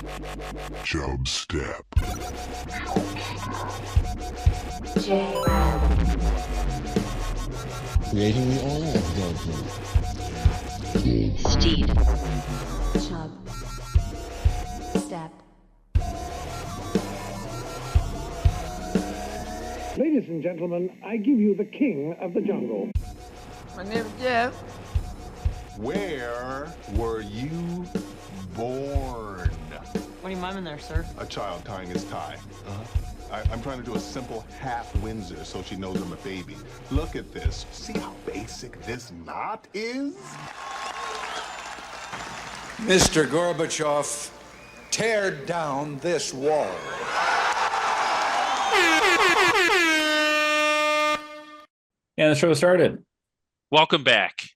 Chubstep. Jrad. Creating the oil of judgment. Steed. Chubstep. Ladies and gentlemen, I give you the king of the jungle. My name is Jeff. Where were you born? What are you miming there, sir? A child tying his tie. I'm trying to do a simple half Windsor so she knows I'm a baby. Look at this. See how basic this knot is? Mr. Gorbachev, tear down this wall. And the show started. Welcome back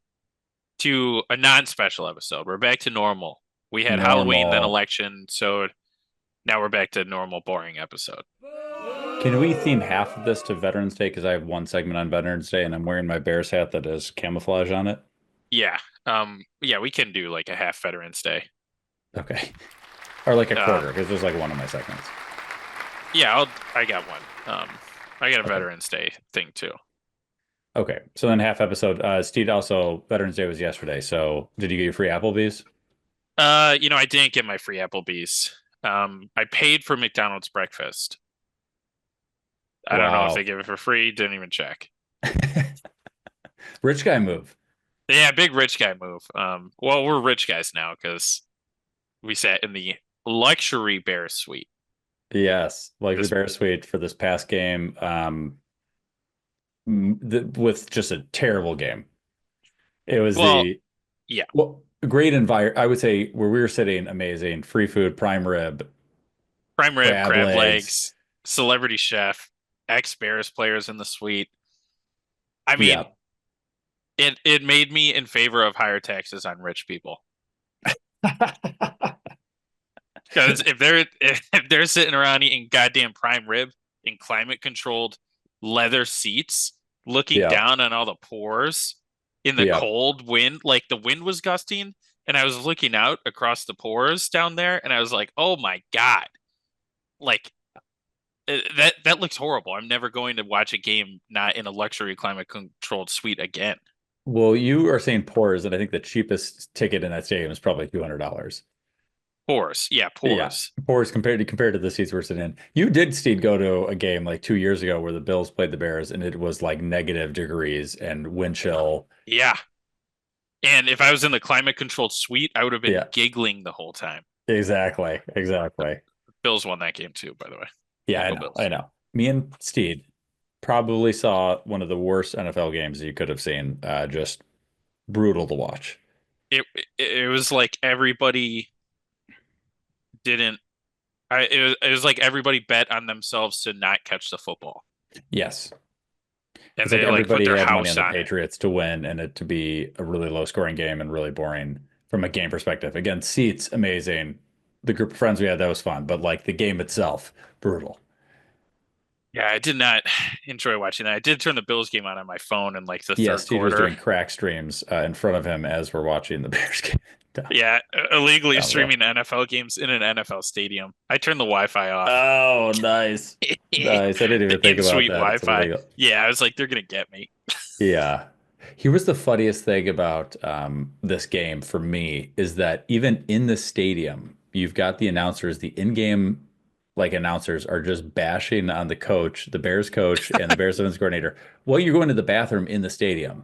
to a non-special episode. We're back to normal. We had Normal. Halloween, then election, so now we're back to normal, boring episode. Can we theme half of this to Veterans Day? Because I have one segment on Veterans Day, and I'm wearing my Bears hat that has camouflage on it. Yeah. We can do like a half Veterans Day. Okay. Or like a quarter, because there's like one of my segments. Yeah, I got one. I got a Veterans Day thing too. Okay. So then half episode. Steed, also, Veterans Day was yesterday. So did you get your free Applebee's? I didn't get my free Applebee's. I paid for McDonald's breakfast. I don't know if they give it for free. Didn't even check. Rich guy move. Yeah, big rich guy move. Well, we're rich guys now because we sat in the luxury Bears suite. Yes. Like the Bears suite for this past game. With just a terrible game. It was great environment. I would say where we were sitting, amazing. Free food, prime rib, crab legs, celebrity chef, ex-Bears players in the suite. I mean, it made me in favor of higher taxes on rich people. Because if they're sitting around eating goddamn prime rib in climate controlled leather seats, looking down on all the pores in the cold wind, like the wind was gusting, and I was looking out across the pores down there, and I was like, "Oh my god!" Like that looks horrible. I'm never going to watch a game not in a luxury climate controlled suite again. Well, you are saying pores, and I think the cheapest ticket in that stadium is probably $200. Pores, yeah. Pores compared to the seats we're sitting in. You did, Steve, go to a game like 2 years ago where the Bills played the Bears, and it was like negative degrees and wind chill. Yeah, and if I was in the climate controlled suite, I would have been giggling the whole time. Exactly. Bills won that game too, by the way. Yeah, I know. Me and Steed probably saw one of the worst NFL games you could have seen. Just brutal to watch. It was like everybody didn't. It was like everybody bet on themselves to not catch the football. Yes, and they like put their house on the Patriots to win, and it to be a really low scoring game and really boring from a game perspective. Again, seats amazing. The group of friends we had, that was fun, but like the game itself, brutal. Yeah, I did not enjoy watching that. I did turn the Bills game on my phone in like the third Steve quarter. was doing crack streams in front of him as we're watching the Bears game. Yeah, illegally streaming NFL games in an NFL stadium. I turned the Wi-Fi off. Oh, nice. Nice. I didn't even think about that. Wi-Fi. Yeah, I was like, they're going to get me. Yeah. Here was the funniest thing about this game for me is that even in the stadium, you've got the announcers, the in-game announcers are just bashing on the coach, the Bears coach, and the Bears defense coordinator while you're going to the bathroom in the stadium.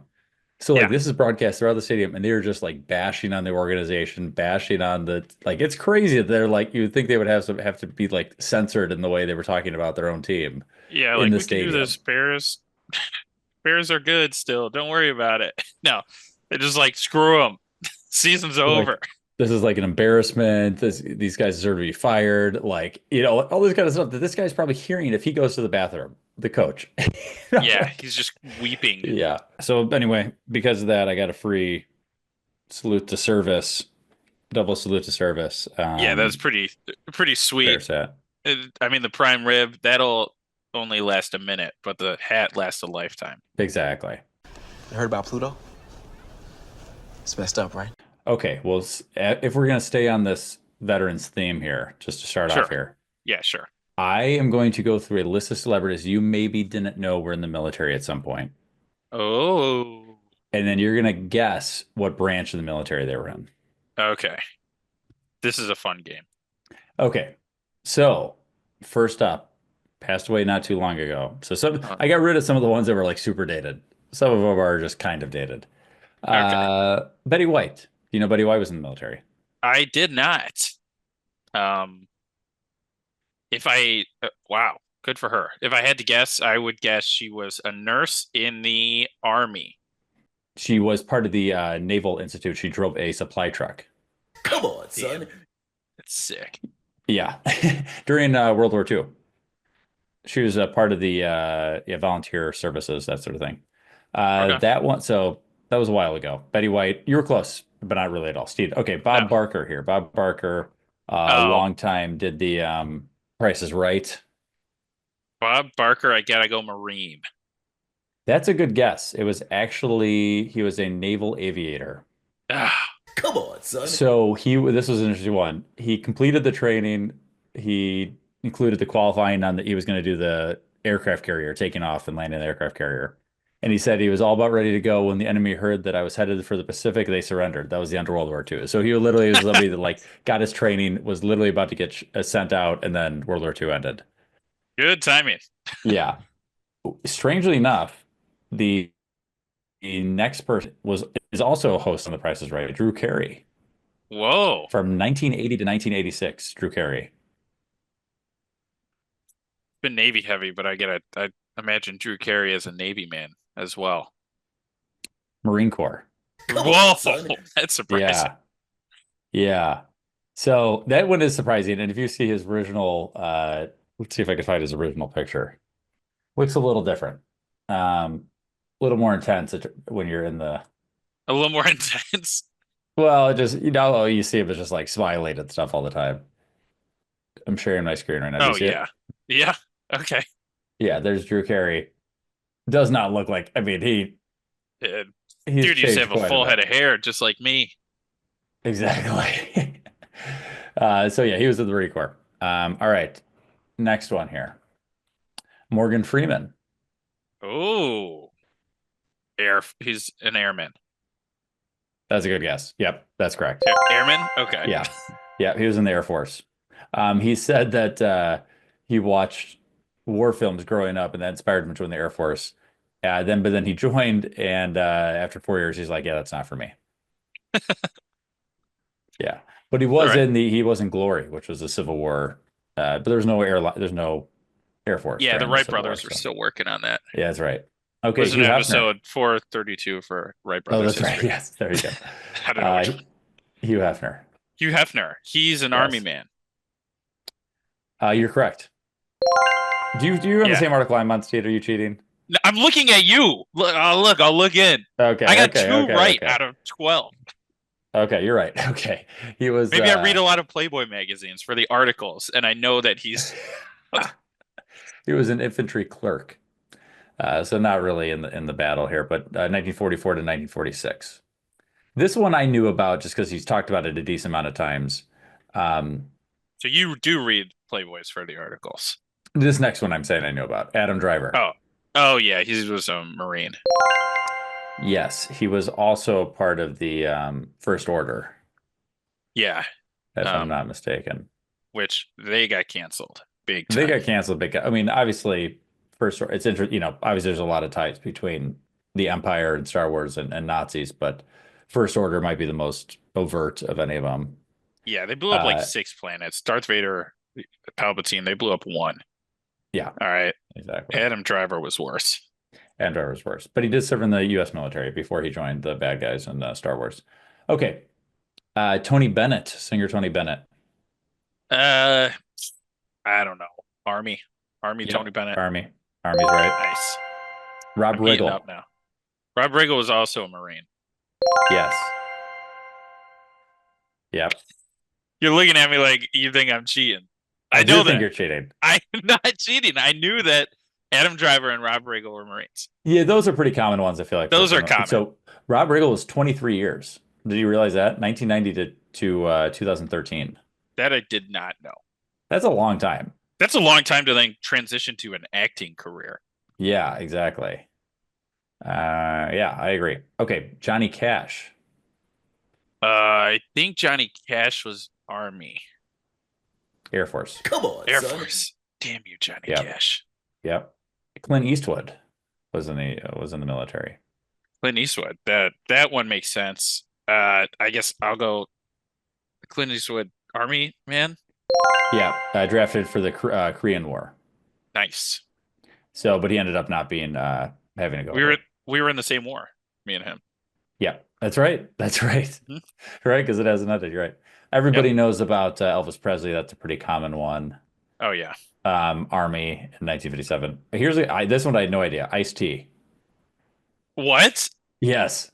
So this is broadcast throughout the stadium, and they're just like bashing on the organization, bashing on the it's crazy that they're like, you would think they would have to be like censored in the way they were talking about their own team. Yeah, like we can do this. Bears are good still. Don't worry about it. No, they're just like, screw them. Season's over. This is like an embarrassment. These guys deserve to be fired. Like, all this kind of stuff that this guy's probably hearing if he goes to the bathroom, the coach. Yeah, he's just weeping. Yeah. So anyway, because of that, I got a free salute to service, double salute to service. Yeah, that's pretty sweet. I mean, the prime rib, that'll only last a minute, but the hat lasts a lifetime. Exactly. You heard about Pluto? It's messed up, right? Okay, well, if we're going to stay on this veterans theme here, just to start Sure. off here. Yeah, sure. I am going to go through a list of celebrities you maybe didn't know were in the military at some point. Oh, And then you're going to guess what branch of the military they were in. okay. This is a fun game. Okay. So, first up, passed away not too long ago. So Uh, I got rid of some of the ones that were like super dated. Some of them are just kind of dated. Okay. Betty White. You know Betty White was in the military. I did not. Um, if I, wow, good for her. If I had to guess, I would guess she was a nurse in the army. She was part of the Naval Institute. She drove a supply truck. Come on, son. Damn. It's sick. Yeah, during World War II. She was a part of the volunteer services, that sort of thing. Okay. That one, so that was a while ago. Betty White, you were close, but not really at all. Steve, okay, Bob No. Barker here. Bob Barker, Oh. long time, did the Price is Right. Bob Barker, I gotta go Marine. That's a good guess. It was actually, he was a naval aviator. Ah, Come on, son. So this was an interesting one. He completed the training. He included the qualifying on that he was going to do the aircraft carrier, taking off and landing the aircraft carrier. And he said he was all about ready to go when the enemy heard that I was headed for the Pacific. They surrendered. That was the end of World War II. So he literally was somebody that like got his training, was literally about to get sent out, and then World War II ended. good timing. Yeah. Strangely enough, the next person is also a host on The Price is Right, Drew Carey. Whoa. From 1980 to 1986, Drew Carey. Been Navy heavy, but I imagine Drew Carey as a Navy man as well. Marine Corps. Come Whoa, on, son. that's surprising. Yeah. Yeah. So that one is surprising. And if you see his original, let's see if I can find his original picture. Looks a little different. A little more intense when you're in the, A little more intense. well, it just, you see him as just like smiling and stuff all the time. I'm sharing my screen right now. Do you Oh see it? yeah. Yeah. Okay. Yeah, there's Drew Carey. Does not look like, I mean, he's Dude used to have a quite full bit. head of hair just like me. Exactly. So yeah, he was in the Marine Corps. All right. Next one here. Morgan Freeman. Oh. He's an airman. That's a good guess. Yep, that's correct. Airman? Okay. Yeah. Yeah, he was in the Air Force. He said that he watched war films growing up and that inspired him to join the Air Force. But then he joined, and after 4 years, he's like, "Yeah, that's not for me." Yeah, but he was All right. he was in Glory, which was a Civil War. But there's no Air Force. Yeah, the during Wright Civil War, brothers are so- still working on that. Yeah, that's right. Okay, Was an Hugh Hefner. episode 432 for Wright Oh, Brothers that's right. history. Yes, there you go. I don't know which one. Hugh Hefner. Hugh Hefner. He's an Yes. army man. You're correct. Do you have Yeah. the same article I'm on, Steve? Are you cheating? No, I'm looking at you. Look, I'll look in. Okay. I got okay, two okay, right okay. out of 12. Okay, you're right. Okay. He was Maybe I read a lot of Playboy magazines for the articles, and I know that he's he was an infantry clerk. So not really in the battle here, but 1944 to 1946. This one I knew about just because he's talked about it a decent amount of times. so you do read Playboys for the articles. This next one I'm saying I knew about. Adam Driver. Oh yeah, he was a Marine. Yes, he was also part of the First Order, Yeah, if I'm not mistaken. which they got canceled big time. They got canceled big. I mean, obviously, it's interesting. Obviously, there's a lot of ties between the Empire and Star Wars and Nazis, but First Order might be the most overt of any of them. Yeah, they blew up like 6 planets. Darth Vader, Palpatine, they blew up 1. Yeah, All right. exactly. Adam Driver was worse. And Driver was worse, but he did serve in the U.S. military before he joined the bad guys in Star Wars. Okay, Tony Bennett, singer Tony Bennett. I don't know. Army, Yep. Tony Bennett. Army's right. Nice. Rob I'm heating Riggle. up now. Rob Riggle was also a Marine. Yes. Yep. You're looking at me like you think I'm cheating. I do know think that. you're cheating. I'm not cheating. I knew that Adam Driver and Rob Riggle were Marines. Yeah, those are pretty common ones, I feel like. Those are common. So Rob Riggle was 23 years. Did you realize that? 1990 to 2013. That I did not know. That's a long time. That's a long time to then transition to an acting career. Yeah, exactly. Yeah, I agree. Okay, Johnny Cash, I think Johnny Cash was Army. Air Force. Come on, Air son. Force. Damn you, Johnny Yep. Cash. Yep. Clint Eastwood was in the military. Clint Eastwood. That one makes sense. I guess I'll go Clint Eastwood, Army man. Yeah, drafted for the Korean War. Nice. So, but he ended up not being having to go We were over. we were in the same war, me and him. Yeah, that's right. That's right. Mhm. Right, because it has another. You're right. Everybody knows about Elvis Presley. That's a pretty common one. Oh yeah. Army in 1957. This one I had no idea. Ice-T. What? Yes,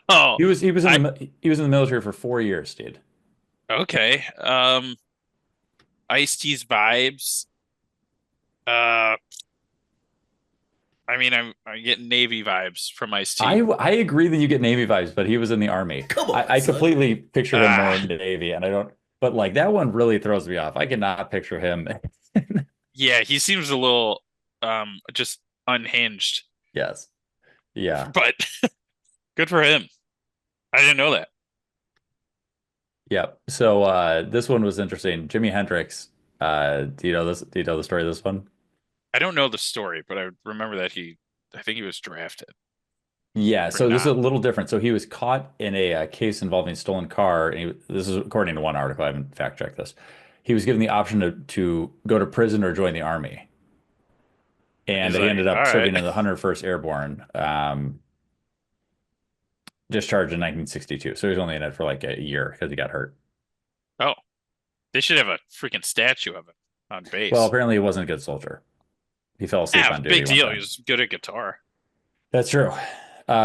Oh, he was in the military for 4 years, dude. okay. Ice-T's vibes. Uh, I mean, I'm getting Navy vibes from Ice-T. I agree that you get Navy vibes, but he was in the Army. Come on, I son. completely picture him more in the Navy, and I don't. But like that one really throws me off. I cannot picture him. Yeah, he seems a little just unhinged, Yes. Yeah. but good for him. I didn't know that. Yep. So this one was interesting. Jimi Hendrix. Do you know this? Do you know the story of this one? I don't know the story, but I remember that I think he was drafted. Yeah. Or So this is a not. little different. So he was caught in a case involving a stolen car, and this is according to one article. I haven't fact checked this. He was given the option to go to prison or join the army, and He's he like, ended all up right. serving in the 101st Airborne. Discharged in 1962. So he was only in it for like a year because he got hurt. Oh, they should have a freaking statue of him on base. Well, apparently he wasn't a good soldier. He fell asleep on duty big one deal. time. He was good at guitar. That's true.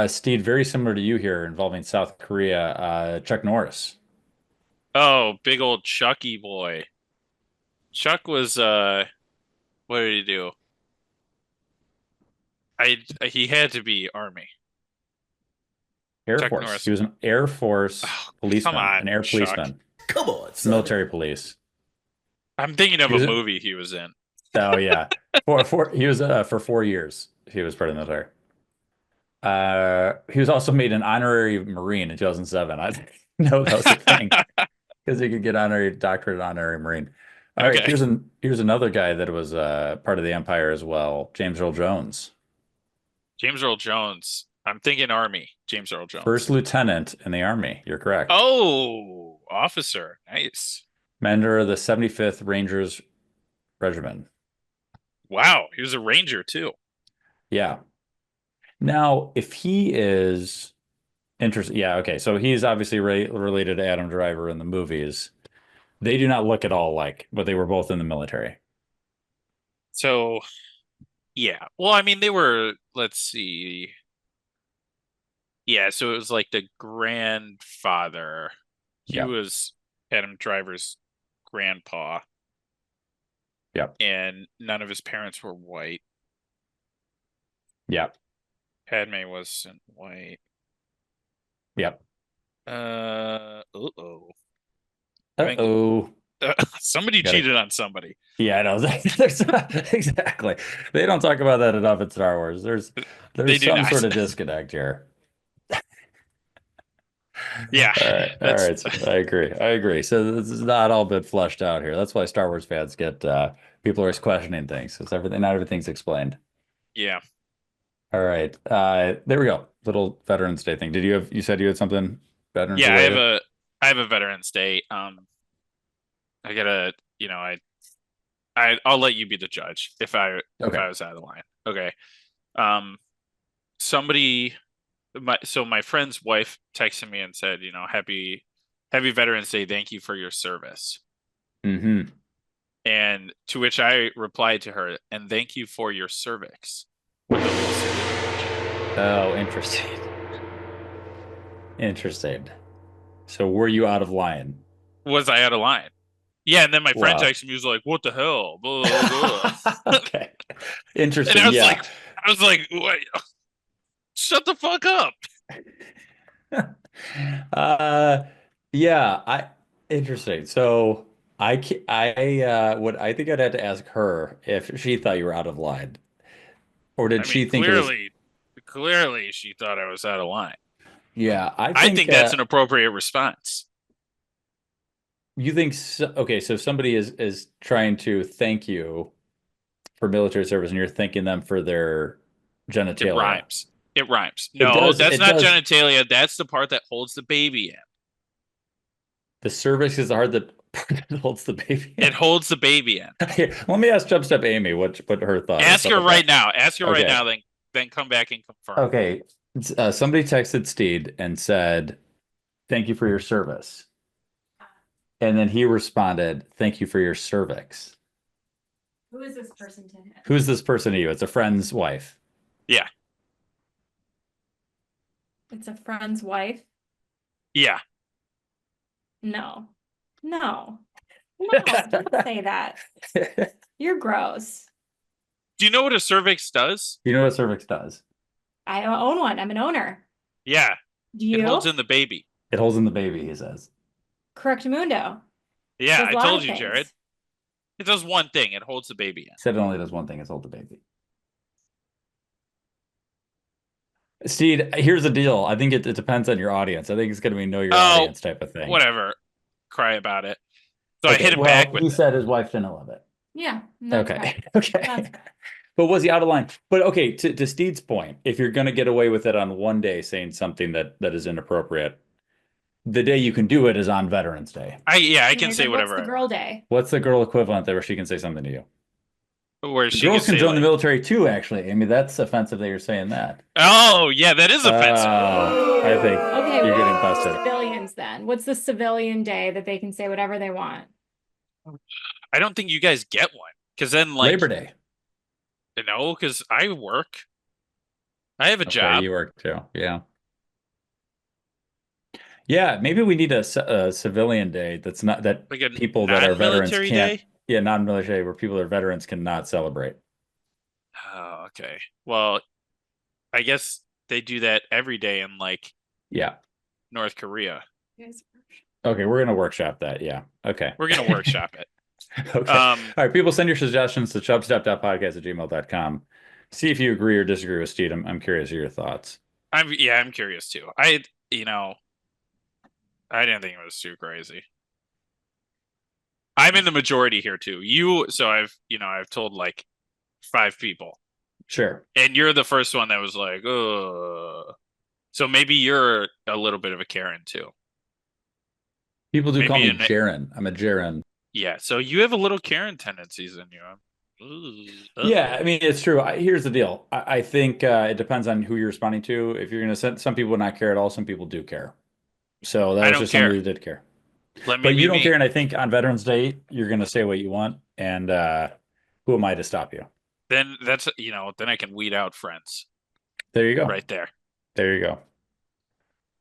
Steed, very similar to you here, involving South Korea. Chuck Norris. Oh, big old Chucky boy. Chuck was what did he do? He had to be Army. Air Chuck Force. Norris. He was an Air Force Oh, policeman, come on, an air Chuck. policeman, Come on, son. military police. I'm thinking of He was a movie he was in. Oh yeah, he was for 4 years. He was part of the military. He was also made an honorary Marine in 2007. I didn't know that was a thing because he could get honorary doctorate, honorary Marine. All right, Okay. here's another guy that was part of the Empire as well. James Earl Jones, James Earl Jones. I'm thinking Army. James Earl Jones. first lieutenant in the Army. You're correct. Oh, officer. Nice. Member of the 75th Rangers Regiment. Wow, he was a ranger too. Yeah. Now, if he is interested, yeah, okay. So he's obviously related to Adam Driver in the movies. They do not look at all like, but they were both in the military. So, yeah. Well, I mean, they were, let's see. Yeah, so it was like the grandfather. He Yeah. was Adam Driver's grandpa, Yep. and none of his parents were white. Yep. Padme wasn't white. Yep. Uh-oh. Uh-oh. Somebody cheated on somebody. Yeah, I know. Exactly. They don't talk about that enough in Star Wars. There's They do some not. sort of disconnect here. Yeah. All right. I agree. So this is not all been fleshed out here. That's why Star Wars fans get people are always questioning things because not everything's explained. Yeah. All right. There we go. Little Veterans Day thing. You said you had something veterans Yeah, related? I have a Veterans Day. I gotta, I'll let you be the judge if I was out of the line. Okay. Somebody my friend's wife texted me and said, happy Veterans Day, thank you for your service. Mm-hmm. And to which I replied to her, and thank you for your cervix. Oh, interesting. Interesting. So were you out of line? Was I out of line? Yeah, and then my friend Wow. texted me, he was like, what the hell? Blah, blah, blah. Okay. Interesting. And Yeah. I was like, wait, shut the fuck up. Interesting. So I think I'd have to ask her if she thought you were out of line, or did I mean, she think it was? clearly, she thought I was out of line. Yeah, I I think think that's an appropriate response. you think so, okay. So somebody is trying to thank you for military service, and you're thanking them for their It genitalia. rhymes. It rhymes. It No, does. that's It not does. genitalia. That's the part that holds the baby in. The cervix is the heart that part that holds the baby It in. holds the baby in. Here, let me ask Chubstep Amy what her thought is. Ask How her about right that? now. Ask her right Okay. now. Then come back and confirm. Okay. Somebody texted Steed and said, "Thank you for your service," and then he responded, "Thank you for your cervix." Who is this person to him? Who's this person to you? It's a friend's wife. Yeah. It's a friend's wife? Yeah. No. No. No, don't say that. You're gross. Do you know what a cervix does? You know what cervix does? I own one. I'm an owner. Yeah. Do It you? holds in the baby. It holds in the baby, he says. Correct mundo. Yeah, Does I a lot told of you, things. Jared. It does one thing. It holds the baby in. He said it only does one thing, it's hold the baby. Steed, here's the deal. I think it depends on your audience. I think it's going to be know your audience type of thing. Whatever. Cry about it. So I Okay, hit him well, back with he it. said his wife didn't love it. Yeah. That's Okay. fair. Okay. That's fair. But was he out of line? But okay, to Steed's point, if you're going to get away with it on one day saying something that is inappropriate, the day you can do it is on Veterans Day. I Okay, can say then whatever. What's the girl day? What's the girl equivalent there where she can say something to you? Where she Girls can can say, join the like, military too, actually. I mean, that's offensive that you're saying that. oh, yeah, that is offensive. I think Okay, you're getting what's busted. civilians then? What's the civilian day that they can say whatever they want? I don't think you guys get one. Because then, like, Labor Day. No, because I work. I have a job. You work too. Yeah. Yeah, maybe we need a civilian day that's not that Like a people that are veterans non-military can't. day? Yeah, non-military day where people that are veterans cannot celebrate. Oh, okay. Well, I guess they do that every day in, like, Yeah. North Korea. Okay, we're gonna workshop that. Yeah. Okay. We're going to workshop it. Okay. All right, people send your suggestions to chubstep.podcast@gmail.com. See if you agree or disagree with Steve. I'm curious of your thoughts. I'm curious too. I didn't think it was too crazy. I'm in the majority here too. I've told like 5 people. Sure. And you're the first one that was like, ugh. So maybe you're a little bit of a Karen too. People do Maybe call me in- Jaren. I'm a Jaren. Yeah, so you have a little Karen tendencies in you. Yeah, I mean, it's true. Here's the deal. I think it depends on who you're responding to. If you're going to send, some people not care at all, some people do care. So that I was don't just care. somebody who did care. Let me But be you don't me. care, and I think on Veterans Day, you're going to say what you want, and who am I to stop you? Then then I can weed out friends There you go. right there. There you go.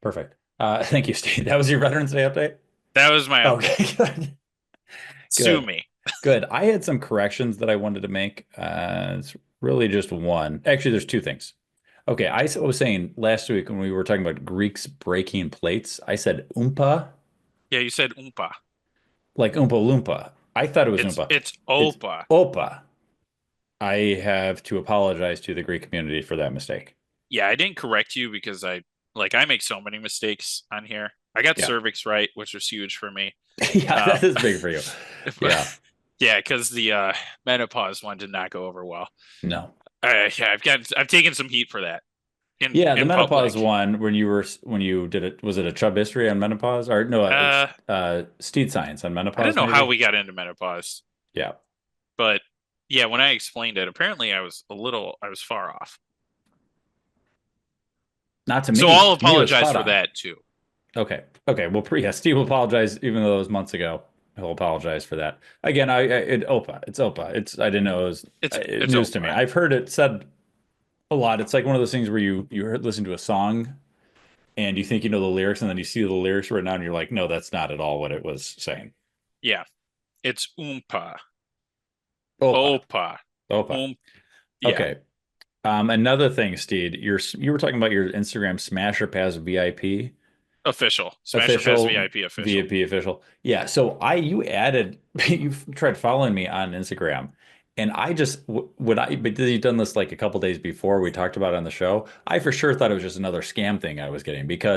Perfect. Thank you, Steve. That was your Veterans Day update? That was my update. Okay, good. Sue me. Good. I had some corrections that I wanted to make. It's really just one. Actually, there's 2 things. Okay, I was saying last week when we were talking about Greeks breaking plates, I said oompa, Yeah, you said oompa. like Oompa Loompa. I thought it was It's oompa. it's opa. Opa. I have to apologize to the Greek community for that mistake. Yeah, I didn't correct you because I make so many mistakes on here. I got cervix right, which was huge for me. Yeah, that is big for you. Yeah. Yeah, because the menopause one did not go over well. No. Yeah, I've taken some heat for that. The in menopause public. one when you did it, was it a Chubb history on menopause or no? Steed science on menopause. I don't know maybe? how we got into menopause. Yeah, but yeah, when I explained it, apparently I was far off. Not to me. So I'll To me, it was apologize spot for on. that too. Okay. Well, Steve will apologize, even though it was months ago. He'll apologize for that. Again, it's Opa. I didn't know it was. It's news to me. I've heard it said a lot. It's like one of those things where you listen to a song, and you think you know the lyrics, and then you see the lyrics written down, and you're like, no, that's not at all what it was saying. Yeah, it's oompa. Opa. Yeah. Okay. Another thing, Steed, you were talking about your Instagram Smash or Pass VIP. Official. Smash or Pass VIP official. VIP official. Yeah. So you tried following me on Instagram, and I just but you've done this like a couple days before we talked about it on the show. I for sure thought it was just another scam thing I was getting What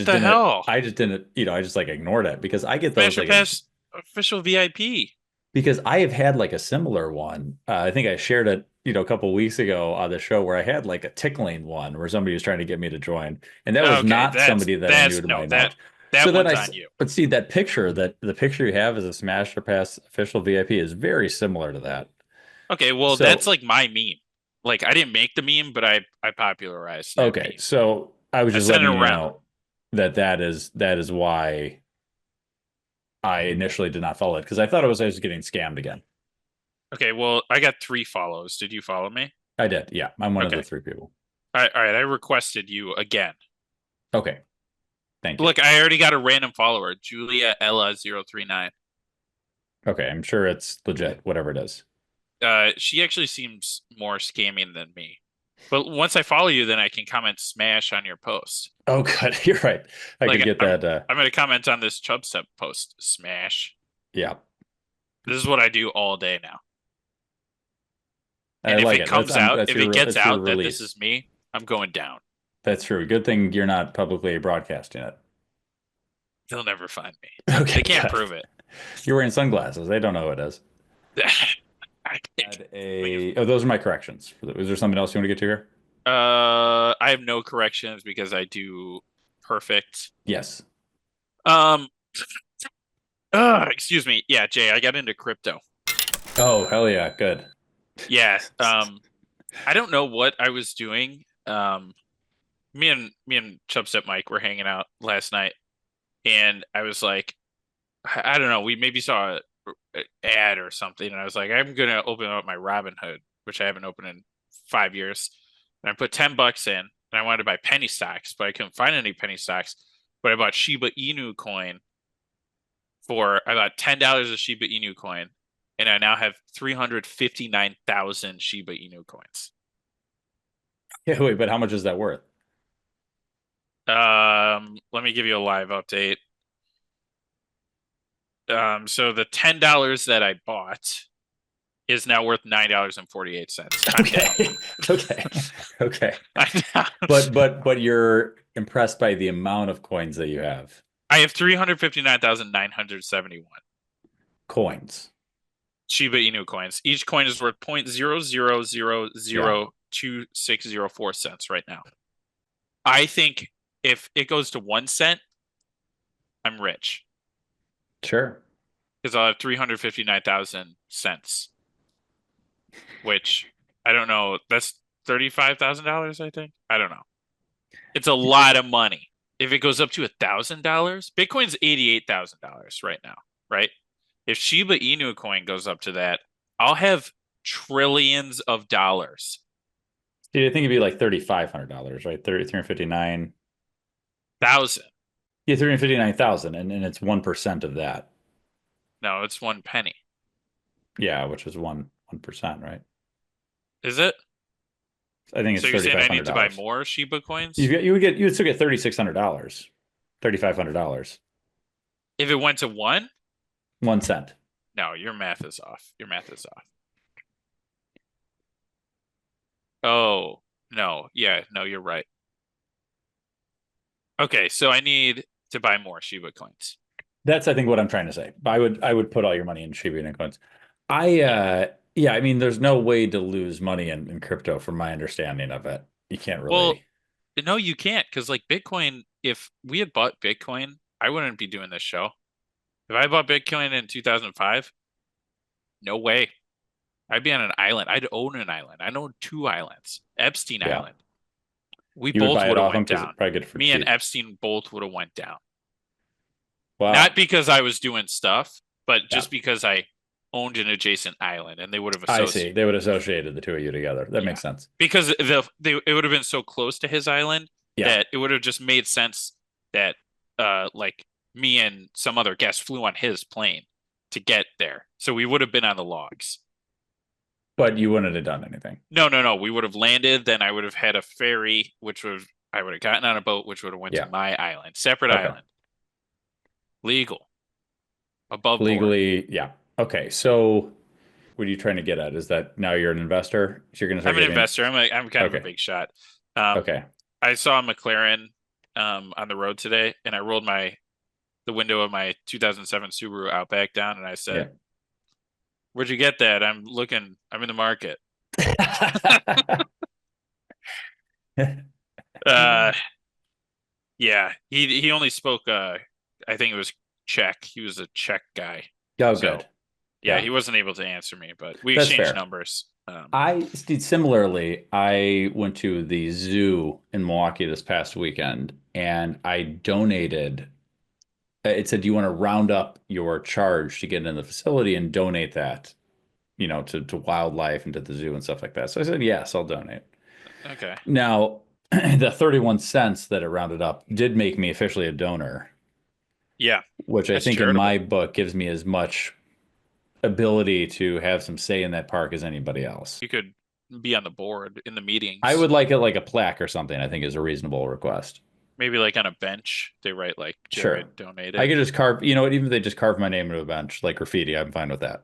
the hell? I just didn't, I just like ignored it because I get those Smash or Pass official VIP. Because I have had like a similar one. I think I shared it, a couple weeks ago on the show where I had like a tickling one where somebody was trying to get me to join, and that was not somebody that I knew to my knowledge. That one's on you. But see the picture you have as a Smash or Pass official VIP is very similar to that. Okay, well that's like my meme. Like I didn't make the meme, but I popularized that meme. So I was just letting you know that is why I initially did not follow it because I thought I was getting scammed again. Okay, well, I got 3 follows. Did you follow me? I did. Yeah, I'm one of the 3 people. All right. I requested you again. Okay. Thank you. Look, I already got a random follower, Julia Ella 039. Okay, I'm sure it's legit, whatever it is. She actually seems more scamming than me. But once I follow you, then I can comment smash on your post. Oh, good. You're right. I could get that. I'm going to comment on this Chubstep post. Smash. Yeah. This is what I do all day now. And if it gets out that this is me, I'm going down. That's true. Good thing you're not publicly broadcasting it. They'll never find me. Okay, they can't prove it. You're wearing sunglasses. They don't know who it is. Those are my corrections. Is there something else you want to get to here? I have no corrections because I do perfect. Yes. Excuse me. Yeah, Jay, I got into crypto. Oh, hell yeah. Good. Yeah. I don't know what I was doing. Me and Chubstep Mike were hanging out last night, and I was like, I don't know, we maybe saw an ad or something, and I was like, I'm gonna open up my Robinhood, which I haven't opened in 5 years, and I put $10 in, and I wanted to buy penny stocks, but I couldn't find any penny stocks. But I bought Shiba Inu coin I bought $10 of Shiba Inu coin, and I now have 359,000 Shiba Inu coins. Yeah, wait, but how much is that worth? Let me give you a live update. So the $10 that I bought is now worth $9.48. Okay. But you're impressed by the amount of coins that you have. I have 359,971 coins. Shiba Inu coins. Each coin is worth 0.00002604 cents right now. I think if it goes to 1 cent, I'm rich. Sure. Because I'll have 359,000 cents. Which, I don't know, that's $35,000, I think? I don't know. It's a lot of money. If it goes up to $1,000, Bitcoin's $88,000 right now, right? If Shiba Inu coin goes up to that, I'll have trillions of dollars. Dude, I think it'd be like $3,500, right? 359,000. Yeah, 359,000, and it's 1% of that. No, it's 1 penny. Yeah, which is 1%, right? Is it? I think it's $3,500. So you're saying I need to buy more Shiba coins? You would still get $3,600, $3,500. If it went to 1 cent. No, your math is off. Oh, no. Yeah, no, you're right. Okay, so I need to buy more Shiba coins. That's, I think, what I'm trying to say. I would put all your money in Shiba Inu coins. Yeah, I mean, there's no way to lose money in crypto from my understanding of it. You can't really. Well, no, you can't, because like Bitcoin, if we had bought Bitcoin, I wouldn't be doing this show. If I bought Bitcoin in 2005, no way. I'd be on an island. I'd own an island. I own 2 islands. Epstein Island. We both would have went down. Me and Epstein both would have went down. Wow. Not because I was doing stuff, but just because I owned an adjacent island, and they would have associated. I see. They would have associated the 2 of you together. That makes sense. Because it would have been so close to his island that it would have just made sense that like me and some other guest flew on his plane to get there. So we would have been on the logs. But you wouldn't have done anything. No. We would have landed. Then I would have had a ferry, which would I would have gotten on a boat, which would have went Yeah. to my island, separate Okay. island, legal, above board. Legally, yeah. Okay, so what are you trying to get at? Is that now you're an investor? So you're going to start I'm an getting... investor. I'm kind of a Okay. big shot. Okay. I saw a McLaren on the road today, and I rolled the window of my 2007 Subaru Outback down, and I said, Yeah. "Where'd you get that? I'm in the market." Yeah, he only spoke I think it was Czech. He was a Czech guy. Oh, So, good. yeah, Yeah. he wasn't able to answer me, but we That's exchanged fair. numbers. Similarly, I went to the zoo in Milwaukee this past weekend, and I donated. It said, "Do you want to round up your charge to get in the facility and donate that, to wildlife and to the zoo and stuff like that?" So I said, "Yes, I'll donate." Okay. Now, the 31 cents that it rounded up did make me officially a donor. Yeah. Which I That's think charitable. in my book gives me as much ability to have some say in that park as anybody else. You could be on the board in the meetings. I would like it like a plaque or something, I think is a reasonable request. Maybe like on a bench, they write like Jared donated. I could just carve, even if they just carve my name into a bench, like graffiti, I'm fine with that.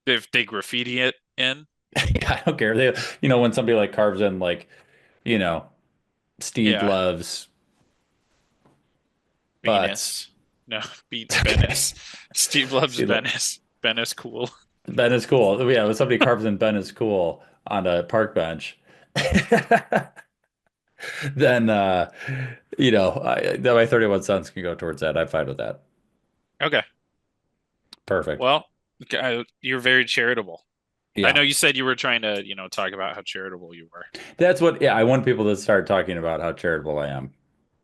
If they graffiti it in. I don't care. They, when somebody like carves in like, Steed loves Venus. No, Venice. Steve loves Venice. Ben is cool. Ben is cool. Yeah, when somebody carves in Ben is cool on a park bench, then my 31 cents can go towards that. I'm fine with that. Okay. Perfect. Well, you're very charitable. Yeah. I know you said you were trying to, talk about how charitable you were. That's what, I want people to start talking about how charitable I am.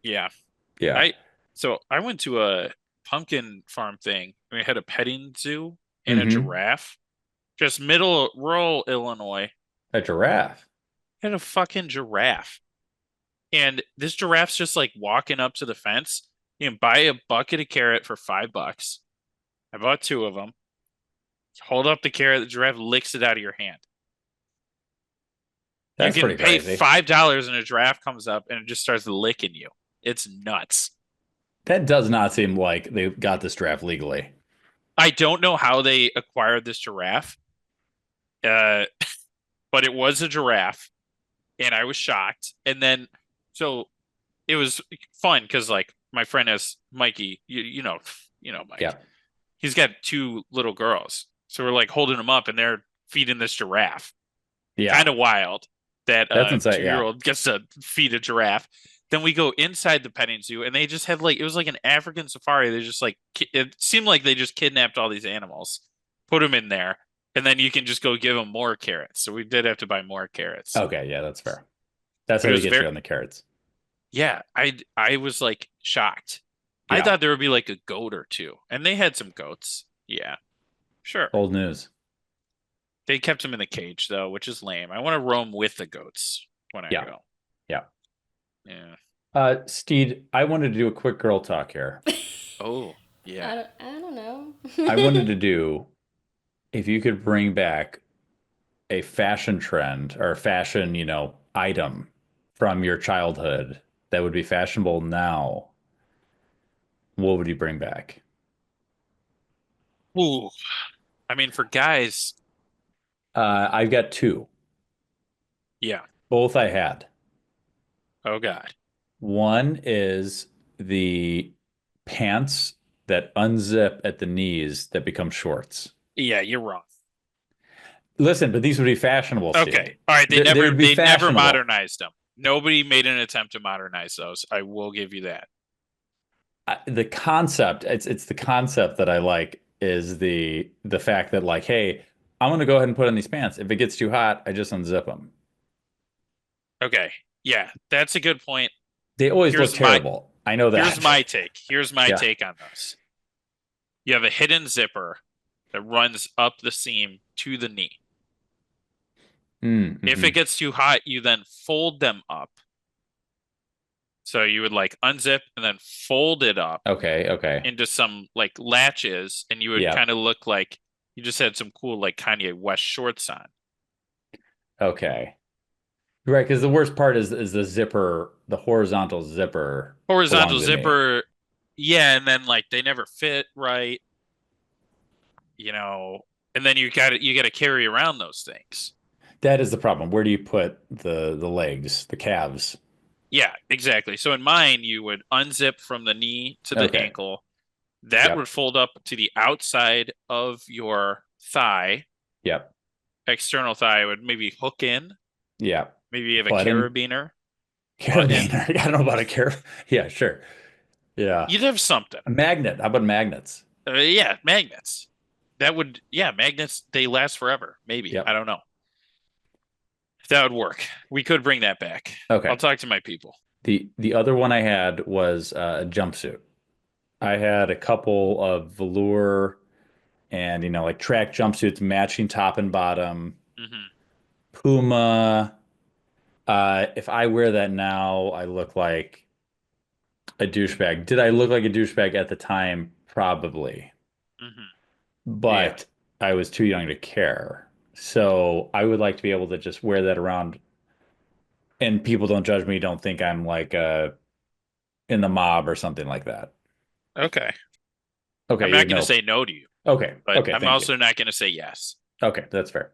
Yeah. Yeah. So I went to a pumpkin farm thing. We had a petting zoo and a giraffe. Just rural Illinois. A giraffe? Had a fucking giraffe. And this giraffe's just like walking up to the fence. You can buy a bucket of carrot for $5. I bought 2 of them. Hold up the carrot, the giraffe licks it out of your hand. That's you can pretty pay crazy. $5 and a giraffe comes up and it just starts licking you. It's nuts. That does not seem like they got this giraffe legally. I don't know how they acquired this giraffe. But it was a giraffe and I was shocked. And then, so it was fun because like my friend has Mikey, you know Mike. Yeah. He's got 2 little girls. So we're like holding them up and they're feeding this giraffe. Yeah. Kind of wild that That's a insane, 2-year-old gets to feed a giraffe. Then we go inside the petting zoo and they just had it was like an African safari. They just it seemed like they just kidnapped all these animals, put them in there, and then you can just go give them more carrots. So we did have to buy more carrots. Okay, yeah, that's fair. That's how you get you on the carrots. Yeah, I was like shocked. Yeah. I thought there would be like a goat or 2, and they had some goats. Yeah, sure. Old news. They kept them in the cage though, which is lame. I want to roam with the goats when I go. Yeah. Yeah. Steed, I wanted to do a quick girl talk here. Oh, yeah. I don't know. I wanted to do, if you could bring back a fashion trend or a fashion, item from your childhood that would be fashionable now, what would you bring back? Ooh. I mean, for guys. I've got 2. Yeah. Both I had. Oh, God. One is the pants that unzip at the knees that become shorts. Yeah, you're wrong. Listen, but these would be fashionable. Okay. Steve. All right. They never fashionable. modernized them. Nobody made an attempt to modernize those. I will give you that. The concept, it's the concept that I like is the fact that like, hey, I'm going to go ahead and put on these pants. If it gets too hot, I just unzip them. Okay. Yeah, that's a good point. They always look terrible. I know that. Here's my take. Here's my take on those. You have a hidden zipper that runs up the seam to the knee. Mm-hmm. If it gets too hot, you then fold them up. So you would like unzip and then fold it up. Okay. Into some like latches, and you would kind of look like you just had some cool like Kanye West shorts on. Okay. Right, because the worst part is the zipper, the horizontal zipper Horizontal along the knee. zipper, yeah, and then like they never fit right, and then you got to carry around those things. That is the problem. Where do you put the legs, the calves? Yeah, exactly. So in mine, you would unzip from the knee to the Okay. ankle. That would Yep. fold up to the outside of your thigh. Yep. External thigh would maybe hook in. Yep. Maybe you have a Button. carabiner. Button. Carabiner. I don't know about a carab. Yeah, sure. Yeah. You'd have something. A magnet. How about magnets? Yeah, magnets. Yeah, magnets, they last forever. Maybe. I Yep. don't know. If that would work. We could bring that back. Okay. I'll talk to my people. The other one I had was a jumpsuit. I had a couple of velour and like track jumpsuits matching top and bottom. Hmm. Puma. If I wear that now, I look like a douchebag. Did I look like a douchebag at the time? Probably. Hmm. Yeah. But I was too young to care. So I would like to be able to just wear that around and people don't judge me, don't think I'm like in the mob or something like that. Okay. Okay, I'm you not going know. to say no to you, Okay. but Okay, I'm thank also you. not going to say yes Okay, that's fair.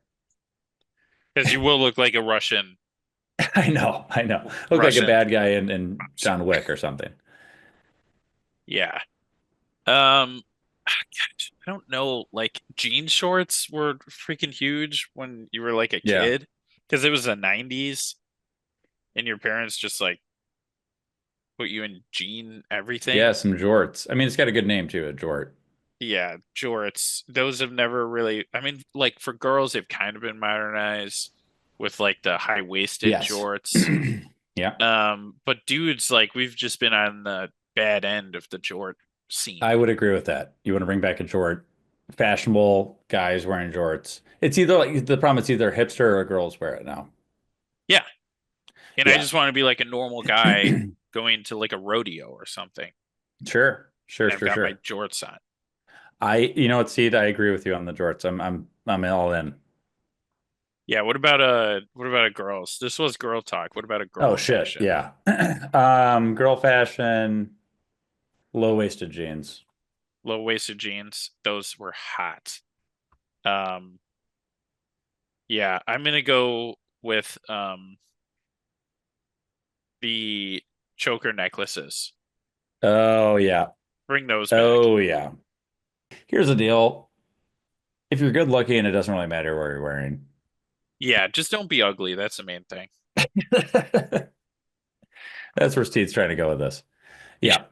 because you will look like a Russian I know, I know. Look like a Russian bad guy in mobster. John Wick or something. Yeah. Gosh, I don't know. Like jean shorts were freaking huge when you were like a Yeah. kid because it was the 90s and your parents just like put you in jean everything. Yeah, some jorts. I mean, it's got a good name too, a jort. Yeah, jorts. Those have never really, I mean, like for girls, they've kind of been modernized with like the high-waisted Yes. jorts. Yeah. But dudes, like we've just been on the bad end of the jort scene. I would agree with that. You want to bring back a jort. Fashionable guys wearing jorts. It's either like the problem, it's either hipster or girls wear it now. Yeah. And I Yeah. just want to be like a normal guy going to like a rodeo or something. Sure. Sure, And I've sure, got my sure. jorts on. You know what, Seed, I agree with you on the jorts. I'm all in. Yeah, what about a girls? This was girl talk. What about a girl Oh shit. fashion? Yeah. Girl fashion, low-waisted jeans. Low-waisted jeans, those were hot. Um, yeah, I'm gonna go with the choker necklaces. Oh yeah. Bring those back. Oh yeah. Here's the deal. If you're good looking, it doesn't really matter what you're wearing. Yeah, just don't be ugly. That's the main thing. That's where Steve's trying to go with this. Yeah.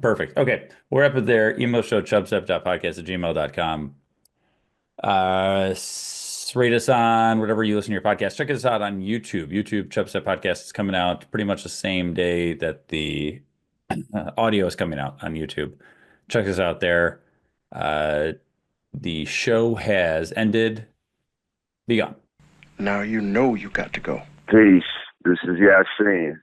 Perfect. Okay. We're up at there. Email show chubstep.podcast@gmail.com. Rate us on whatever you listen to your podcast. Check us out on YouTube. YouTube Chubstep Podcast is coming out pretty much the same day that the audio is coming out on YouTube. Check us out there. The show has ended. Be gone. Now you know you got to go. Peace. This is Yasin.